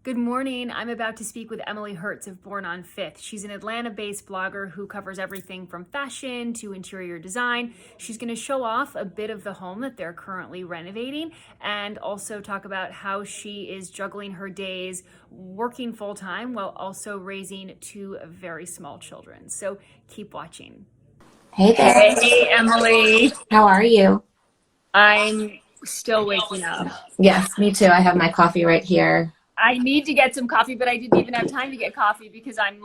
Good morning. I'm about to speak with Emily Hertz of Born on Fifth. She's an Atlanta-based blogger who covers everything from fashion to interior design. She's going to show off a bit of the home that they're currently renovating and also talk about how she is juggling her days working full-time while also raising two very small children. So keep watching. Hey there. Hey, Emily. How are you? I'm still waking up. Yes, me too. I have my coffee right here. I need to get some coffee, but I didn't even have time to get coffee because I'm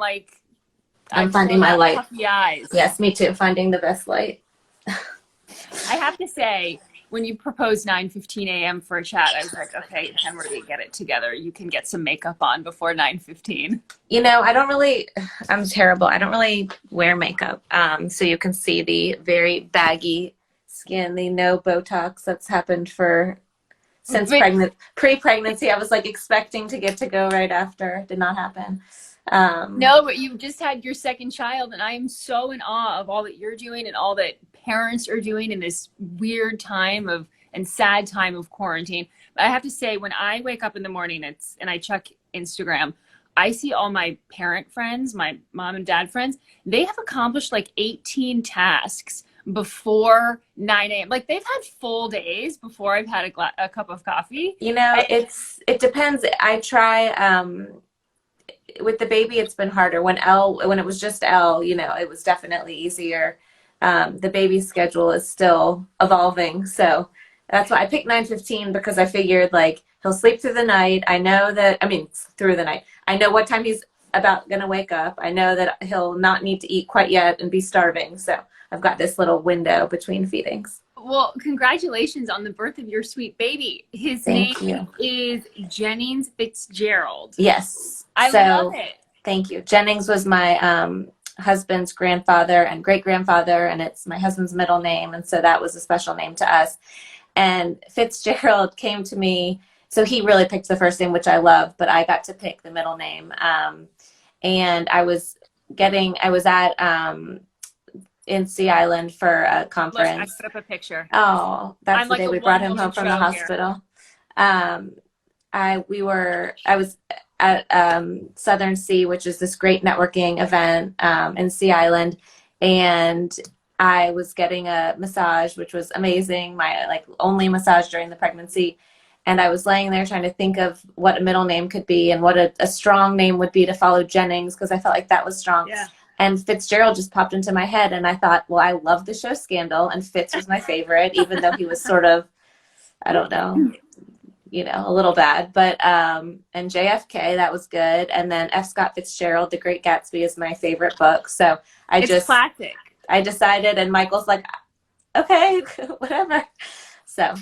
finding my light. puffy eyes. Yes, me too. Finding the best light. I have to say, when you proposed 9:15 a.m. for a chat, I was like, okay, Henry, get it together. You can get some makeup on before 9:15. You know, I'm terrible. I don't really wear makeup. So you can see the very baggy skin, the no Botox that's happened since pre-pregnancy. I was like expecting to get to go right after. Did not happen. No, but you just had your second child, and I am so in awe of all that you're doing and all that parents are doing in this weird time and sad time of quarantine. But I have to say, when I wake up in the morning and I check Instagram, I see all my parent friends, my mom and dad friends, they have accomplished like 18 tasks before 9 a.m. Like they've had full days before I've had a cup of coffee. You know, it depends. I try, with the baby, it's been harder. When it was just Elle, you know, it was definitely easier. The baby schedule is still evolving. So that's why I picked 9:15, because I figured like he'll sleep through the night. Through the night. I know what time he's about going to wake up. I know that he'll not need to eat quite yet and be starving. So I've got this little window between feedings. Well, congratulations on the birth of your sweet baby. His Thank name is Jennings Fitzgerald. Yes. I love it. Thank you. Jennings was my husband's grandfather and great-grandfather, and it's my husband's middle name, and so that was a special name to us. And Fitzgerald came to me, so he really picked the first name, which I love, but I got to pick the middle name. And I was at NC Island for a conference. Look, I put up a picture. Oh, that's the day we brought him home from the hospital. I was at Southern Sea, which is this great networking event in Sea Island, and I was getting a massage, which was amazing, my only massage during the pregnancy. And I was laying there trying to think of what a middle name could be and what a strong name would be to follow Jennings, because I felt like that was strong. Yeah. And Fitzgerald just popped into my head, and I thought, well, I love the show Scandal, and Fitz was my favorite, even though he was sort of, I don't know, you know, a little bad. But and JFK, that was good. And then F. Scott Fitzgerald, The Great Gatsby, is my favorite book. So it's classic. I decided, and Michael's like, okay, whatever. So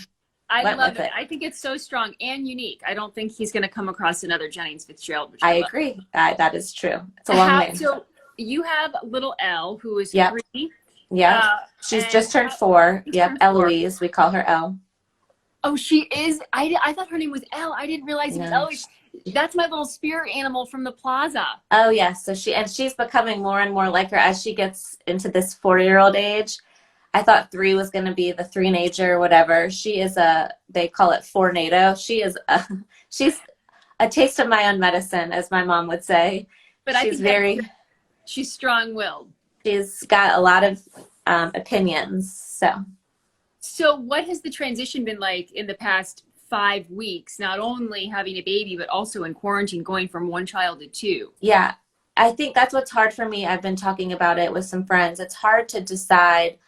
I love it. I think it's so strong and unique. I don't think he's going to come across another Jennings Fitzgerald. I agree. That is true. It's a long name. So you have little Elle, who is 3. Yeah. She's just turned 4. Yep. Eloise. We call her Elle. Oh, she is. I thought her name was Elle. I didn't realize it was Eloise. That's my little spirit animal from the plaza. Oh, yes. So she's becoming more and more like her as she gets into this 4-year-old age. I thought 3 was going to be the 3-nager or whatever. She is they call it 4-NATO. She's a taste of my own medicine, as my mom would say. But she's strong-willed. She's got a lot of opinions. So what has the transition been like in the past 5 weeks, not only having a baby, but also in quarantine, going from 1 child to 2? Yeah, I think that's what's hard for me. I've been talking about it with some friends. It's hard to decide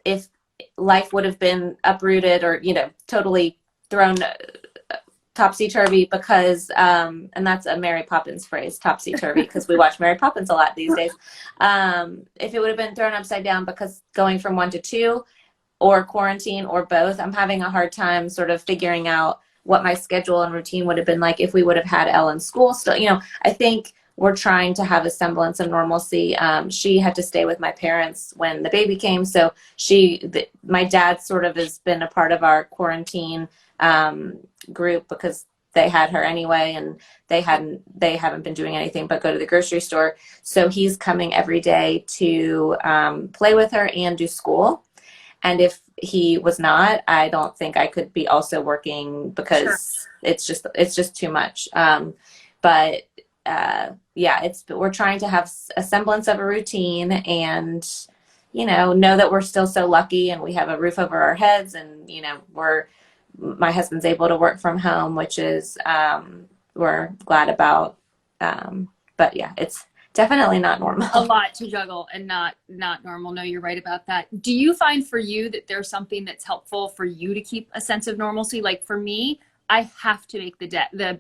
if life would have been uprooted or, you know, totally thrown topsy-turvy, because and that's a Mary Poppins phrase, topsy-turvy, because we watch Mary Poppins a lot these days. If it would have been thrown upside down because going from 1 to 2, or quarantine, or both, I'm having a hard time sort of figuring out what my schedule and routine would have been like if we would have had Elle in school still. You know, I think we're trying to have a semblance of normalcy. She had to stay with my parents when the baby came, so my dad sort of has been a part of our quarantine group, because they had her anyway, and they haven't been doing anything but go to the grocery store. So he's coming every day to play with her and do school. And if he was not, I don't think I could be also working because it's just too much. But yeah, we're trying to have a semblance of a routine, and know that we're still so lucky and we have a roof over our heads, and my husband's able to work from home, which is we're glad about. But yeah, it's definitely not normal. A lot to juggle and not normal. No, you're right about that. Do you find for you that there's something that's helpful for you to keep a sense of normalcy? Like for me, I have to make the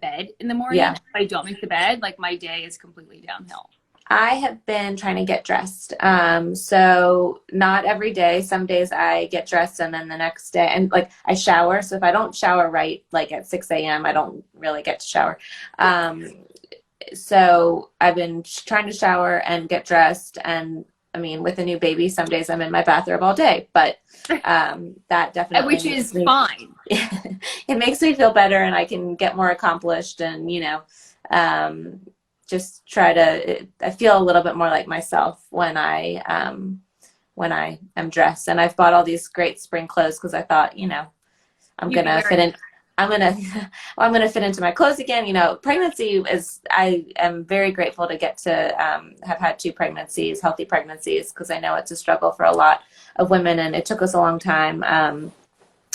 bed in the morning. Yeah. If I don't make the bed, like my day is completely downhill. I have been trying to get dressed. So not every day. Some days I get dressed and then the next day, and like I shower. So if I don't shower right, like at 6 a.m., I don't really get to shower. So I've been trying to shower and get dressed. And I mean, with a new baby, some days I'm in my bathrobe all day, but that definitely, which is fine. It makes me feel better, and I can get more accomplished, and just try to, I feel a little bit more like myself when I am dressed. And I've bought all these great spring clothes because I thought, I'm going to fit in. I'm going to fit into my clothes again. Pregnancy I am very grateful to get to have had 2 pregnancies, healthy pregnancies, because I know it's a struggle for a lot of women, and it took us a long time.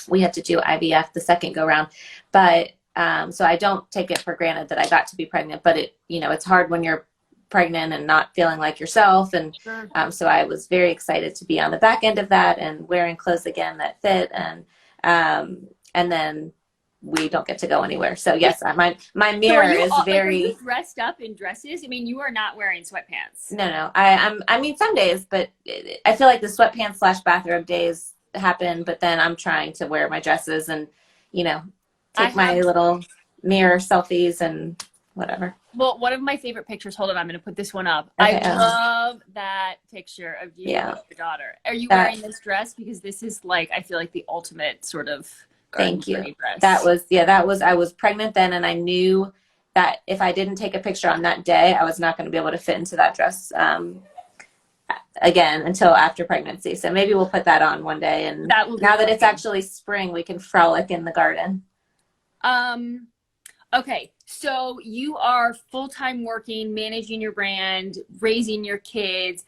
We had to do IVF the second go round, but so I don't take it for granted that I got to be pregnant, but it's hard when you're pregnant and not feeling like yourself. And so I was very excited to be on the back end of that and wearing clothes again that fit. And then we don't get to go anywhere. So yes, my mirror is very. Are you dressed up in dresses? I mean, you are not wearing sweatpants. No. I mean, some days, but I feel like the sweatpants / bathrobe days happen, but then I'm trying to wear my dresses and, take my little mirror selfies and whatever. Well, one of my favorite pictures, hold on, I'm going to put this one up. Okay, I love that picture of you with your daughter. Are you wearing this dress? Because this is like, I feel like the ultimate sort of thank you dress. I was pregnant then, and I knew that if I didn't take a picture on that day, I was not going to be able to fit into that dress again until after pregnancy. So maybe we'll put that on one day, and now that it's actually spring, we can frolic in the garden. Okay, so you are full-time working, managing your brand, raising your kids.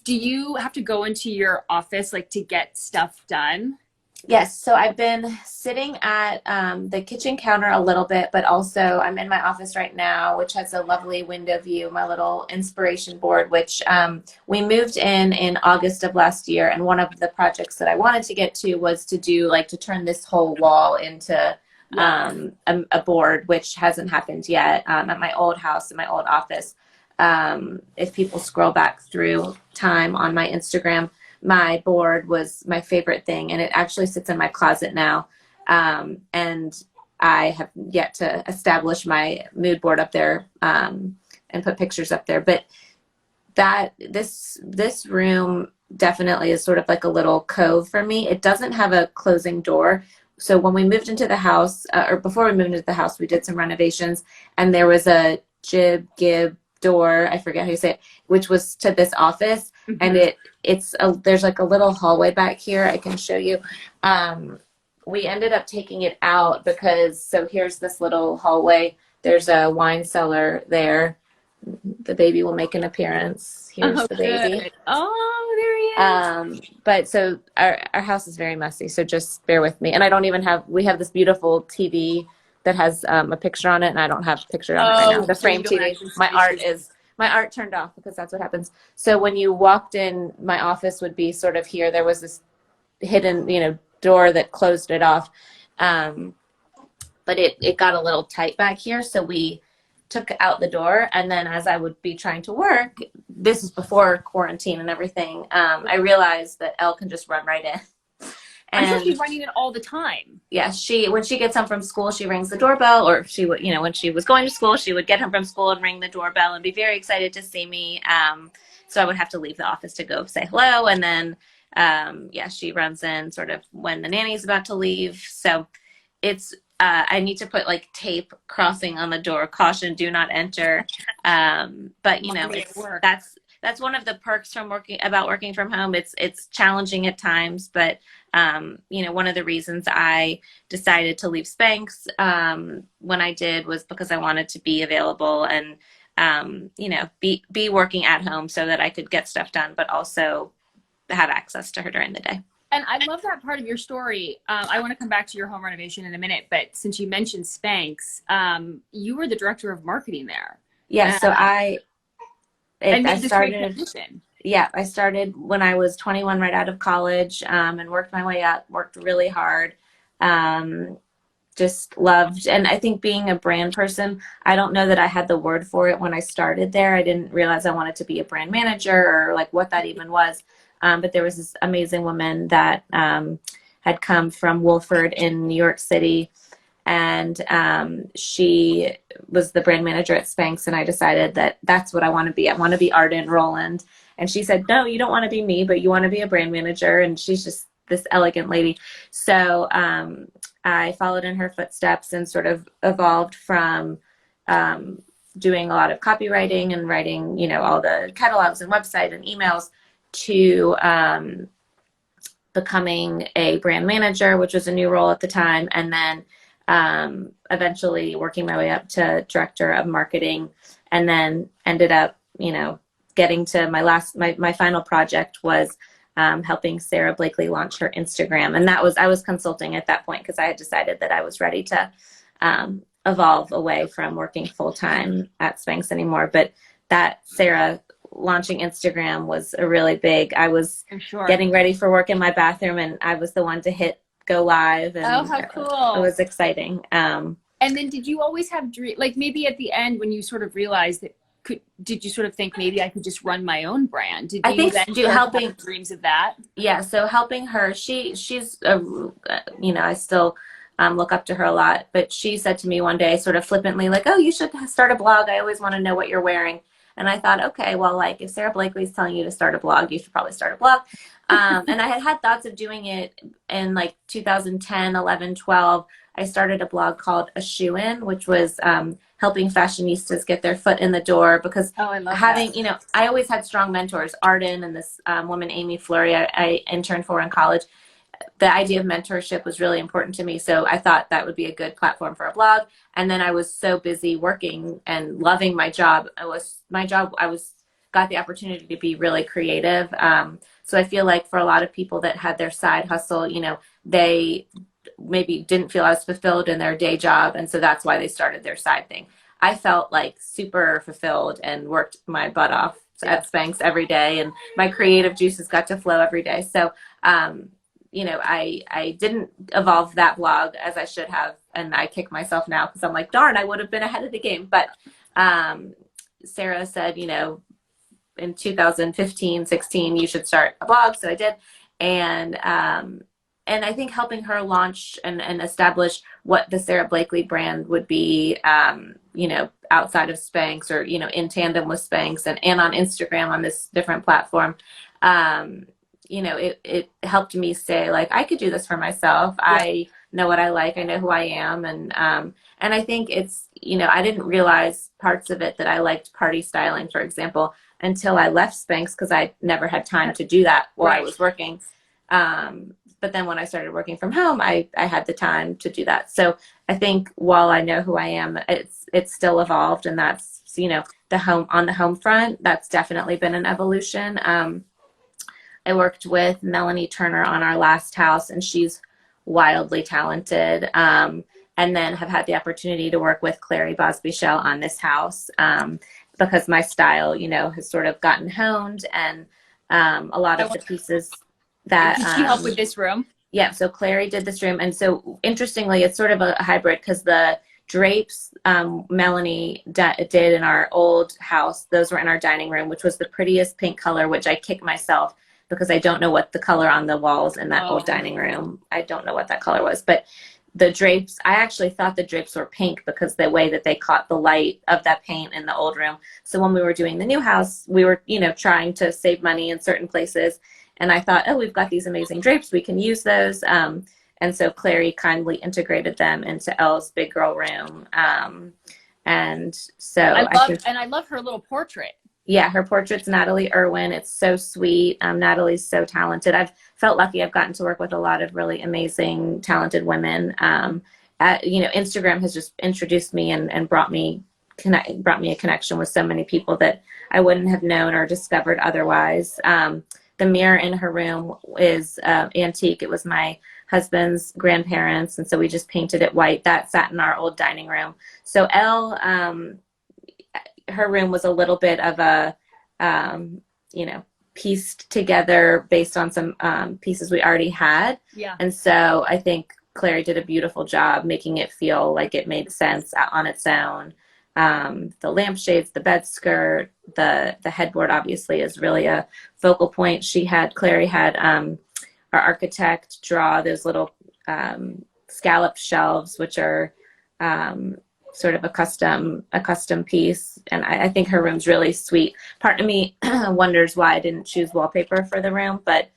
Do you have to go into your office like to get stuff done? Yes. So I've been sitting at the kitchen counter a little bit, but also I'm in my office right now, which has a lovely window view, my little inspiration board, which we moved in August of last year. And one of the projects that I wanted to get to was to turn this whole wall into a board, which hasn't happened yet at my old house, in my old office. If people scroll back through time on my Instagram, my board was my favorite thing, and it actually sits in my closet now. And I have yet to establish my mood board up there and put pictures up there. But this room definitely is sort of like a little cove for me. It doesn't have a closing door. So when we moved into the house, or before we moved into the house, we did some renovations, and there was a gib door, I forget how you say it, which was to this office. And there's like a little hallway back here. I can show you. We ended up taking it out so here's this little hallway. There's a wine cellar there. The baby will make an appearance. Here's the baby. Good. Oh, there he is. But so our house is very messy, so just bear with me. And we have this beautiful TV that has a picture on it, and I don't have a picture on it right now. The frame TV. My art turned off because that's what happens. So when you walked in, my office would be sort of here. There was this hidden, door that closed it off. But it got a little tight back here. So we took out the door. And then as I would be trying to work, this is before quarantine and everything, I realized that Elle can just run right in. And I'm sure she's running it all the time. Yeah, when she gets home from school, she rings the doorbell, or she would, when she was going to school, she would get home from school and ring the doorbell and be very excited to see me. So I would have to leave the office to go say hello. And then, she runs in sort of when the nanny's about to leave. So it's, I need to put like tape crossing on the door, caution, do not enter. But that's that's one of the perks from working from home. It's challenging at times, but you know, one of the reasons I decided to leave Spanx when I did was because I wanted to be available and you know, be working at home so that I could get stuff done, but also have access to her during the day. And I love that part of your story. I want to come back to your home renovation in a minute, but since you mentioned Spanx, you were the director of marketing there. Yeah, so I started. Yeah, I started when I was 21, right out of college, and worked my way up, worked really hard. Just loved, and I think being a brand person, I don't know that I had the word for it when I started there. I didn't realize I wanted to be a brand manager or like what that even was. But there was this amazing woman that had come from Wolford in New York City, and she was the brand manager at Spanx, and I decided that that's what I want to be. I want to be Arden Roland. And she said, no, you don't want to be me, but you want to be a brand manager. And she's just this elegant lady. So I followed in her footsteps and sort of evolved from doing a lot of copywriting and writing, you know, all the catalogs and website and emails to becoming a brand manager, which was a new role at the time. And then eventually working my way up to director of marketing, and then ended up, you know, getting to my final project was helping Sarah Blakely launch her Instagram. And I was consulting at that point because I had decided that I was ready to evolve away from working full-time at Spanx anymore. But that Sarah launching Instagram was a really big, I was getting ready for work in my bathroom, and I was the one to hit go live. And oh, how cool. It was exciting. And then did you always have like maybe at the end when you sort of realized that, did you sort of think maybe I could just run my own brand? Did you I think helping dreams of that? Yeah. So helping her, she's you know, I still look up to her a lot, but she said to me one day sort of flippantly, like, oh, you should start a blog. I always want to know what you're wearing. And I thought, okay, well, like if Sarah Blakely's telling you to start a blog, you should probably start a blog. And I had thoughts of doing it in like 2010, 11, 12. I started a blog called A Shoe In, which was helping fashionistas get their foot in the door, because you know, I always had strong mentors, Arden and this woman, Amy Fleury, I interned for in college. The idea of mentorship was really important to me. So I thought that would be a good platform for a blog. And then I was so busy working and loving my job. Got the opportunity to be really creative. So I feel like for a lot of people that had their side hustle, you know, they maybe didn't feel as fulfilled in their day job. And so that's why they started their side thing. I felt like super fulfilled and worked my butt off at Spanx every day, and my creative juices got to flow every day. So, you know, I didn't evolve that blog as I should have. And I kick myself now because I'm like, darn, I would have been ahead of the game. But Sarah said, you know, in 2015, 16, you should start a blog. So I did. And I think helping her launch and establish what the Sarah Blakely brand would be, you know, outside of Spanx, or, you know, in tandem with Spanx, and on Instagram on this different platform, you know, it helped me say, like, I could do this for myself. Yeah. I know what I like. I know who I am. And I think it's, you know, I didn't realize parts of it that I liked party styling, for example, until I left Spanx, because I never had time to do that while I was working. But then when I started working from home, I had the time to do that. So I think while I know who I am, it's still evolved. And that's, you know, on the home front, that's definitely been an evolution. I worked with Melanie Turner on our last house, and she's wildly talented. And then have had the opportunity to work with Clary Bosby-Shell on this house, because my style, you know, has sort of gotten honed, and a lot of the pieces that did she help with this room? Yeah, so Clary did this room. And so interestingly, it's sort of a hybrid, because the drapes Melanie did in our old house, those were in our dining room, which was the prettiest pink color, which I kick myself because I don't know what the color on the walls in that old dining room, I don't know what that color was. But the drapes, I actually thought the drapes were pink because the way that they caught the light of that paint in the old room. So when we were doing the new house, we were, you know, trying to save money in certain places. And I thought, oh, we've got these amazing drapes, we can use those. And so Clary kindly integrated them into Elle's big girl room. And so I love her little portrait. Yeah, her portrait's Natalie Irwin. It's so sweet. Natalie's so talented. I've felt lucky. I've gotten to work with a lot of really amazing, talented women. Instagram has just introduced me and brought me a connection with so many people that I wouldn't have known or discovered otherwise. The mirror in her room is antique. It was my husband's grandparents, and so we just painted it white. That sat in our old dining room. So Elle, her room was a little bit of a, pieced together based on some pieces we already had. Yeah. And so I think Clary did a beautiful job making it feel like it made sense on its own. The lampshades, the bed skirt, the headboard obviously is really a focal point. Clary had our architect draw those little scalloped shelves, which are sort of a custom piece. And I think her room's really sweet. Part of me wonders why I didn't choose wallpaper for the room, but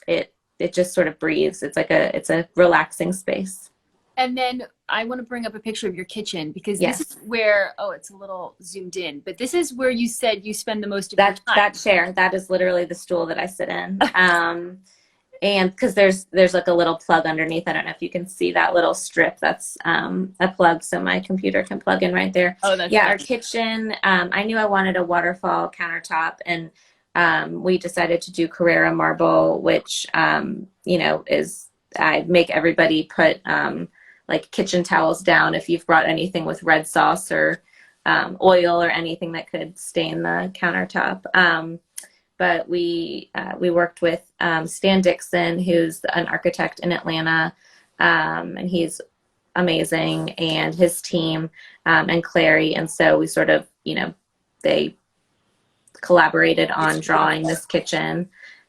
it just sort of breathes. It's a relaxing space. And then I want to bring up a picture of your kitchen, because Yes. this is where, it's a little zoomed in, but this is where you said you spend the most of your time. That chair, that is literally the stool that I sit in. And because there's like a little plug underneath. I don't know if you can see that little strip. That's a plug, so my computer can plug in right there. Oh, that's yeah. nice. Our kitchen. I knew I wanted a waterfall countertop, and we decided to do Carrara marble, which I make everybody put like kitchen towels down if you've brought anything with red sauce or oil or anything that could stain the countertop. But we worked with Stan Dixon, who's an architect in Atlanta, and he's amazing, and his team, and Clary. And so we sort of, they collaborated on drawing this kitchen.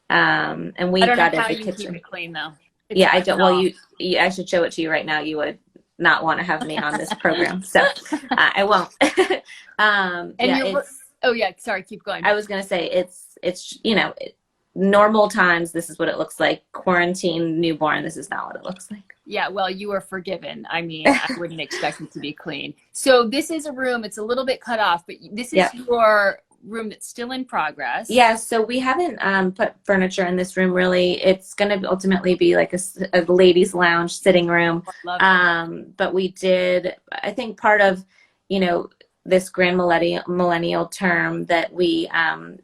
And we got how the you kitchen. keep it clean though. Yeah, I don't. Well, I should show it to you right now. You would not want to have me on this program, so I won't. Oh yeah, sorry, keep going. I was gonna say it's normal times. This is what it looks like. Quarantine newborn. This is not what it looks like. Yeah, well, you are forgiven. I mean, I wouldn't expect it to be clean. So this is a room. It's a little bit cut off, but this is your room that's still in progress. Yeah, so we haven't put furniture in this room really. It's going to ultimately be like a ladies' lounge sitting room. But we did, I think part of, this grand millennial term that we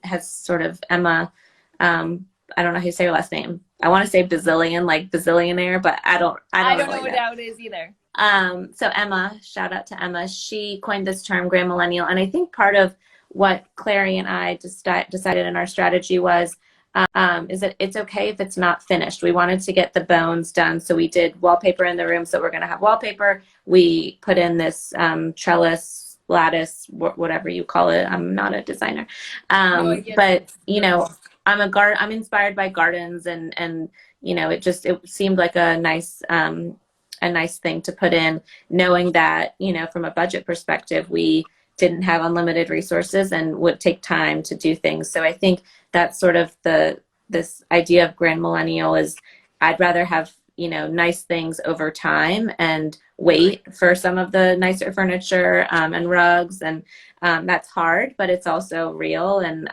has sort of Emma, I don't know how you say your last name. I want to say bazillion, like bazillionaire, but I don't know what that is either. So Emma, shout out to Emma. She coined this term grand millennial. And I think part of what Clary and I decided in our strategy was is that it's okay if it's not finished. We wanted to get the bones done. So we did wallpaper in the room. So we're going to have wallpaper. We put in this trellis, lattice, whatever you call it. I'm not a designer. But, I'm inspired by gardens and it seemed like a nice thing to put in, knowing that, from a budget perspective, we didn't have unlimited resources and would take time to do things. So I think that's sort of this idea of grand millennial is I'd rather have, nice things over time and wait for some of the nicer furniture and rugs. And that's hard, but it's also real. And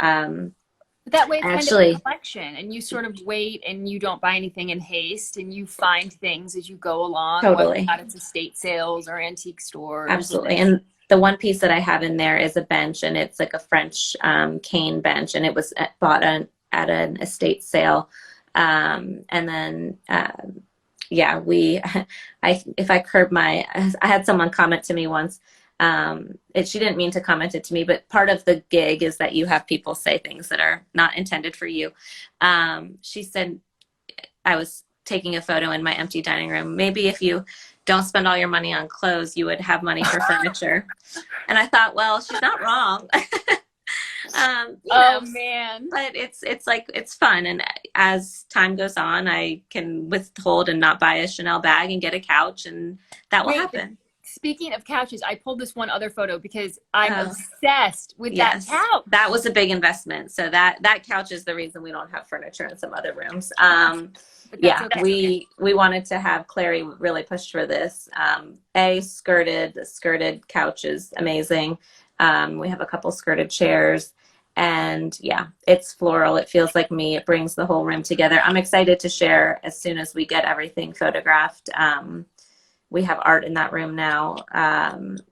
that way it's kind of a collection, and you sort of wait and you don't buy anything in haste, and you find things as you go along. Totally. Whether or not it's estate sales or antique stores. Absolutely. And the one piece that I have in there is a bench, and it's like a French cane bench, and it was bought at an estate sale. And then, if I curb I had someone comment to me once, she didn't mean to comment it to me, but part of the gig is that you have people say things that are not intended for you. She said, I was taking a photo in my empty dining room. Maybe if you don't spend all your money on clothes, you would have money for furniture. And I thought, well, she's not wrong. Man. But it's fun. And as time goes on, I can withhold and not buy a Chanel bag and get a couch, and that will happen. Speaking of couches, I pulled this one other photo because I'm obsessed with that couch. That was a big investment. So that couch is the reason we don't have furniture in some other rooms. We wanted to have Clary really push for this. Skirted couch is amazing. We have a couple skirted chairs, and yeah, it's floral. It feels like me. It brings the whole room together. I'm excited to share as soon as we get everything photographed. We have art in that room now.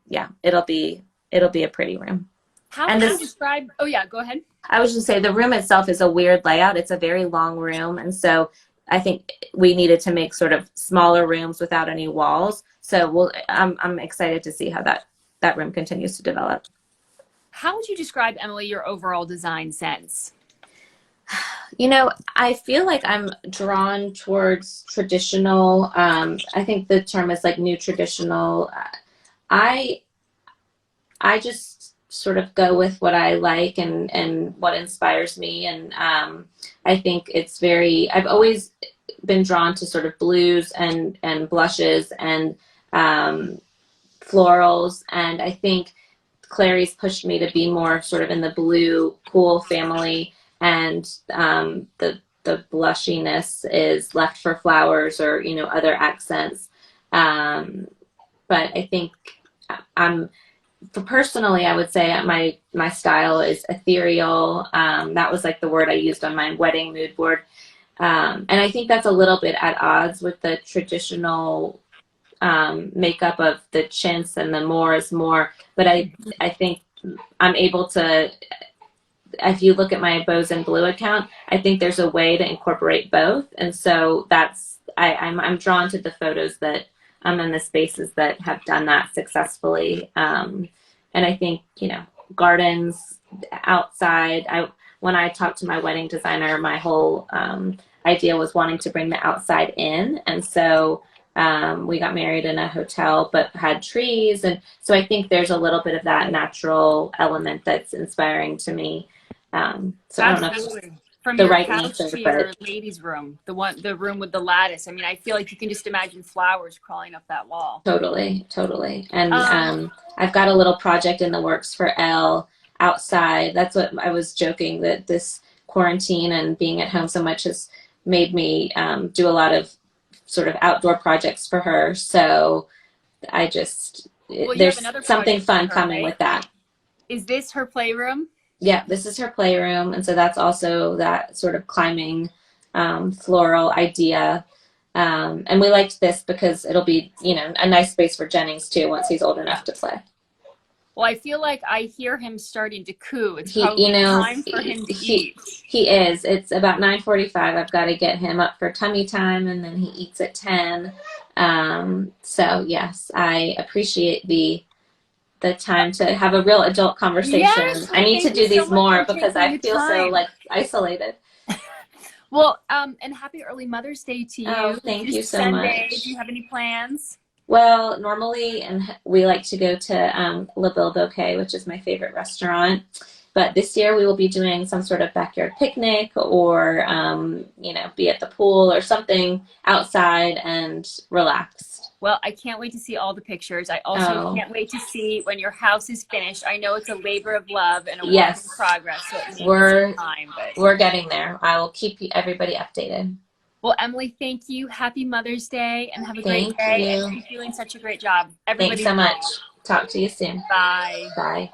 Yeah, it'll be a pretty room. How And would you describe? Oh yeah, go ahead. I was just say the room itself is a weird layout. It's a very long room, and so I think we needed to make sort of smaller rooms without any walls. So I'm excited to see how that room continues to develop. How would you describe, Emily, your overall design sense? You know, I feel like I'm drawn towards traditional. I think the term is like new traditional. I I just sort of go with what I like and what inspires me. And I think it's I've always been drawn to sort of blues and blushes and florals. And I think Clary's pushed me to be more sort of in the blue, cool family. And the blushiness is left for flowers or, you know, other accents. But I think personally, I would say my style is ethereal. That was like the word I used on my wedding mood board. And I think that's a little bit at odds with the traditional makeup of the chintz and the more is more. But I think I'm able to, if you look at my Bows and Blue account, I think there's a way to incorporate both. And so I'm drawn to the photos that I'm in the spaces that have done that successfully. And I think, you know, gardens outside, when I talked to my wedding designer, my whole idea was wanting to bring the outside in. And so we got married in a hotel, but had trees. And so I think there's a little bit of that natural element that's inspiring to me. So I don't know if From the your right couch answer, to your but ladies' room, the room with the lattice. I mean, I feel like you can just imagine flowers crawling up that wall. totally. And I've got a little project in the works for Elle outside. That's what I was joking, that this quarantine and being at home so much has made me do a lot of sort of outdoor projects for her. So there's something fun coming with that. Is this her playroom? Yeah, this is her playroom. And so that's also that sort of climbing floral idea. And we liked this because it'll be, you know, a nice space for Jennings too once he's old enough to play. Well, I feel like I hear him starting to coo. It's probably time for him to eat. He is. It's about 9:45. I've got to get him up for tummy time, and then he eats at 10. So yes, I appreciate the time to have a real adult conversation. Yes, I need to do these more because I feel so like isolated. Well, and happy early Mother's Day to you. Oh, thank you so Sunday. much. Do you have any plans? Well, normally, and we like to go to La Belle Bouquet, which is my favorite restaurant. But this year we will be doing some sort of backyard picnic or, you know, be at the pool or something outside and relaxed. Well, I can't wait to see all the pictures. I also can't wait to see when your house is finished. I know it's a labor of love and a work in progress. So it we're time, but we're getting there. I will keep everybody updated. Well, Emily, thank you. Happy Mother's Day and have a great day. And keep doing such a great job. Everybody, thanks so much. Talk to you soon. Bye. Bye.